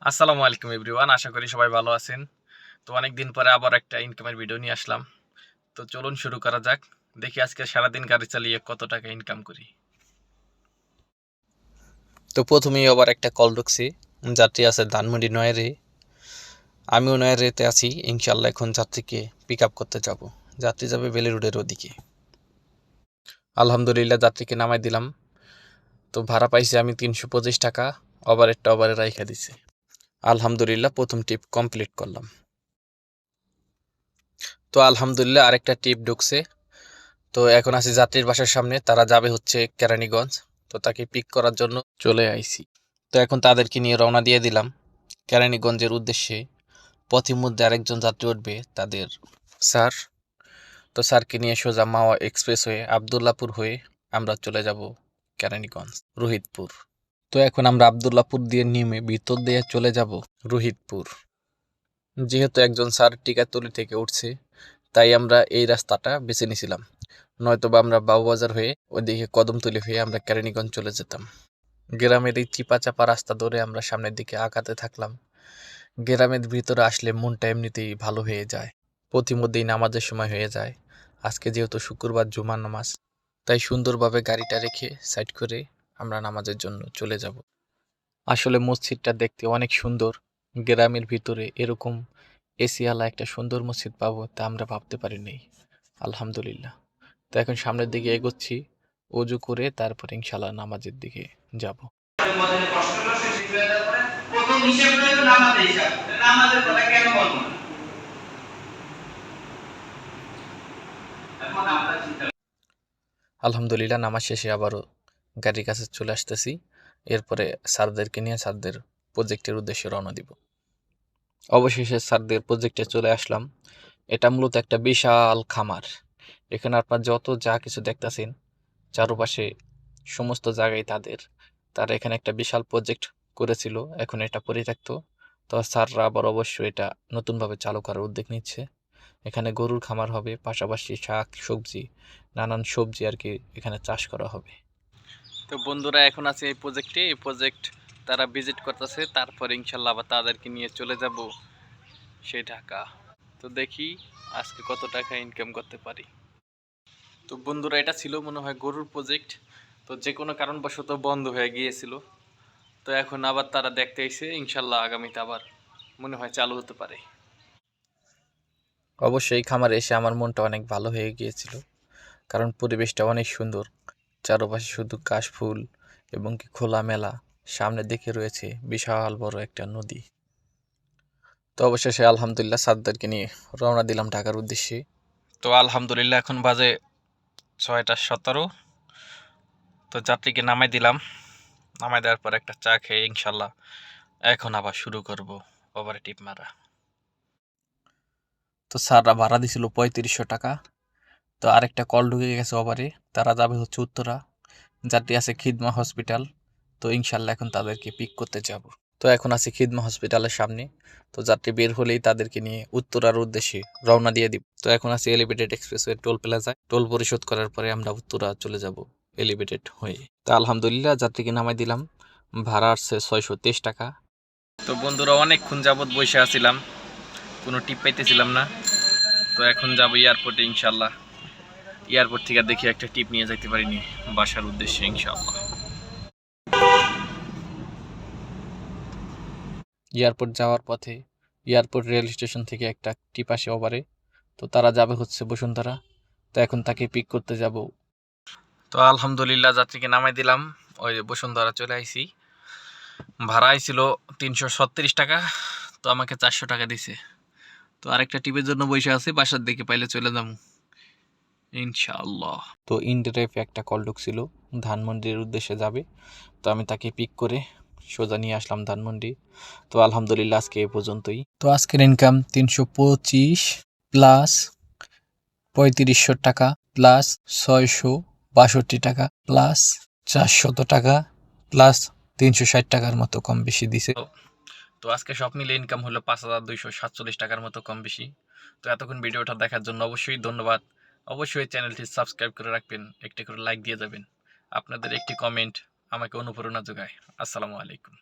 আসসালামু আলাইকুম এভরিওয়ান, আশা করি সবাই ভালো আছেন। তো অনেকদিন পরে আবার একটা ইনকামের ভিডিও নিয়ে আসলাম। তো চলুন শুরু করা যাক। দেখি আজকে সারাদিন গাড়ি চালিয়ে কত টাকা ইনকাম করি। তো প্রথমেই আবার একটা কল ঢুকছি, যাত্রী আছে ধানমন্ডি নয়ারে। আমিও নয়ারেতে আছি, ইনশাল্লাহ এখন যাত্রীকে পিক আপ করতে যাব। যাত্রী যাবে বেলি রোডের ওদিকে। আলহামদুলিল্লাহ যাত্রীকে নামাই দিলাম। তো ভাড়া পাইছি আমি 325 টাকা, ওভারে রাইখা দিছে। আলহামদুলিল্লাহ প্রথম ট্রিপ কমপ্লিট করলাম। তো আলহামদুলিল্লাহ আরেকটা ট্রিপ ঢুকছে। তো এখন আছি যাত্রীর বাসার সামনে, তারা যাবে হচ্ছে কেরানীগঞ্জ। তো তাকে পিক করার জন্য চলে আইছি। তো এখন তাদেরকে নিয়ে রওনা দিয়ে দিলাম কেরানীগঞ্জের উদ্দেশ্যে। পথির মধ্যে আরেকজন যাত্রী উঠবে, তাদের স্যার। তো স্যারকে নিয়ে সোজা মাওয়া এক্সপ্রেস হয়ে আবদুল্লাপুর হয়ে আমরা চলে যাব কেরানীগঞ্জ, রোহিতপুর। তো এখন আমরা আবদুল্লাপুর দিয়ে নেমে ভিতর দিয়ে চলে যাব রোহিতপুর। যেহেতু একজন স্যার টিকাতলি থেকে উঠছে, তাই আমরা এই রাস্তাটা বেছে নিয়েছিলাম। নয়তোবা আমরা বাবুবাজার হয়ে ওইদিকে কদমতলি হয়ে আমরা কেরানীগঞ্জ চলে যেতাম। গ্রামের এই চিপা চাপা রাস্তা ধরে আমরা সামনের দিকে আগাতে থাকলাম। গ্রামের ভিতরে আসলে মনটা এমনিতেই ভালো হয়ে যায়। প্রতিমধ্যেই নামাজের সময় হয়ে যায়। আজকে যেহেতু শুক্রবার জুমার নামাজ, তাই সুন্দরভাবে গাড়িটা রেখে সাইড করে আমরা নামাজের জন্য চলে যাব। আসলে মসজিদটা দেখতে অনেক সুন্দর। গ্রামের ভিতরে এরকম এসিওয়ালা একটা সুন্দর মসজিদ পাবো তা আমরা ভাবতে পারিনি। আলহামদুলিল্লাহ। তো এখন সামনের দিকে এগোচ্ছি, অজু করে তারপর ইনশাল্লাহ নামাজের দিকে যাব। আলহামদুলিল্লাহ নামাজ শেষে আবারও গাড়ির কাছে চলে আসতেছি। এরপরে স্যারদেরকে নিয়ে স্যারদের প্রজেক্টের উদ্দেশ্যে রওনা দিব। অবশেষে স্যারদের প্রজেক্টে চলে আসলাম। এটা মূলত একটা বিশাল খামার। এখানে আপনার যত যা কিছু দেখতেছেন চারপাশে সমস্ত জায়গায় তারা এখানে একটা বিশাল প্রজেক্ট করেছিল, এখন এটা পরিত্যক্ত। তো স্যাররা আবার অবশ্যই এটা নতুনভাবে চালু করার উদ্যোগ নিচ্ছে। এখানে গরুর খামার হবে, পাশাপাশি শাক সবজি, নানান সবজি আর কি এখানে চাষ করা হবে। তো বন্ধুরা এখন আছে এই প্রজেক্ট তারা ভিজিট করতেছে, তারপর ইনশাল্লাহ আবার তাদেরকে নিয়ে চলে যাব সেই ঢাকা। তো দেখি আজকে কত টাকা ইনকাম করতে পারি। তো বন্ধুরা এটা ছিল মনে হয় গরুর প্রজেক্ট। তো যে কোনো কারণবশত বন্ধ হয়ে গিয়েছিল। তো এখন আবার তারা দেখতে এসে ইনশাল্লাহ আগামীতে আবার মনে হয় চালু হতে পারে। অবশ্যই খামারে এসে আমার মনটা অনেক ভালো হয়ে গিয়েছিল, কারণ পরিবেশটা অনেক সুন্দর। চারপাশে শুধু কাশফুল এবং কি খোলামেলা। সামনে দিকে রয়েছে বিশাল বড় একটা নদী। তো অবশেষে আলহামদুলিল্লাহ সাদ্দারকে নিয়ে রওনা দিলাম ঢাকার উদ্দেশ্যে। তো আলহামদুলিল্লাহ এখন বাজে 6টা 17। তো যাত্রীকে নামাই দিলাম। নামাই দেওয়ার পর একটা চা খেয়ে ইনশাল্লাহ এখন আবার শুরু করব ওভারে টিপ মারা। তো স্যাররা ভাড়া দিছিল 3500 টাকা। তো আরেকটা কল ঢুকে গেছে ওভারে, তারা যাবে হচ্ছে উত্তরা। যাত্রী আছে খিদমা হসপিটাল। তো ইনশাল্লাহ এখন তাদেরকে পিক করতে যাব। তো এখন আছি খিদমা হসপিটালের সামনে। তো যাত্রী বের হলেই তাদেরকে নিয়ে উত্তরার উদ্দেশ্যে রওনা দিয়ে দিব। তো এখন আছি এলিভেটেড এক্সপ্রেসওয়ে টোল প্লাজায়। টোল পরিশোধ করার পরে আমরা উত্তরা চলে যাব এলিভেটেড হয়ে। তো আলহামদুলিল্লাহ যাত্রীকে নামাই দিলাম। ভাড়া আসছে 623 টাকা। তো বন্ধুরা অনেকক্ষণ যাবৎ বসে আছিলাম, কোনো টিপ পাইতেছিলাম না। তো এখন যাব এয়ারপোর্টে ইনশাল্লাহ। এয়ারপোর্ট থেকে দেখি একটা টিপ নিয়ে যাইতে পারিনি বাসার উদ্দেশ্যে ইনশাল্লাহ। এয়ারপোর্ট যাওয়ার পথে এয়ারপোর্ট রেল স্টেশন থেকে একটা টিপ আসে ওভারে। তো তারা যাবে হচ্ছে বসুন্ধরা। তো এখন তাকে পিক করতে যাব। তো আলহামদুলিল্লাহ যাত্রীকে নামাই দিলাম, ওই বসুন্ধরা চলে আইছি। ভাড়া আইছিল 336 টাকা। তো আমাকে 400 টাকা দিছে। তো আরেকটা টিপের জন্য বসে আছি, বাসার দিকে পাইলে চলে যাবো ইনশাআল্লাহ। তো ইনড্রাইভে একটা কল ঢুকছিল, ধানমন্ডির উদ্দেশ্যে যাবে। তো আমি তাকে পিক করে সোজা নিয়ে আসলাম ধানমন্ডি। তো আলহামদুলিল্লাহ আজকে এ পর্যন্তই। তো আজকের ইনকাম 325 প্লাস 3500 টাকা প্লাস 662 টাকা প্লাস 400 টাকা প্লাস 360 টাকার মতো কম বেশি দিছে। তো আজকে সব মিলে ইনকাম হলো 5247 টাকার মতো কম বেশি। তো এতক্ষণ ভিডিওটা দেখার জন্য অবশ্যই ধন্যবাদ। অবশ্যই চ্যানেলটি সাবস্ক্রাইব করে রাখবেন, একটি করে লাইক দিয়ে যাবেন। আপনাদের একটি কমেন্ট আমাকে অনুপ্রেরণা যোগায়। আসসালামু আলাইকুম।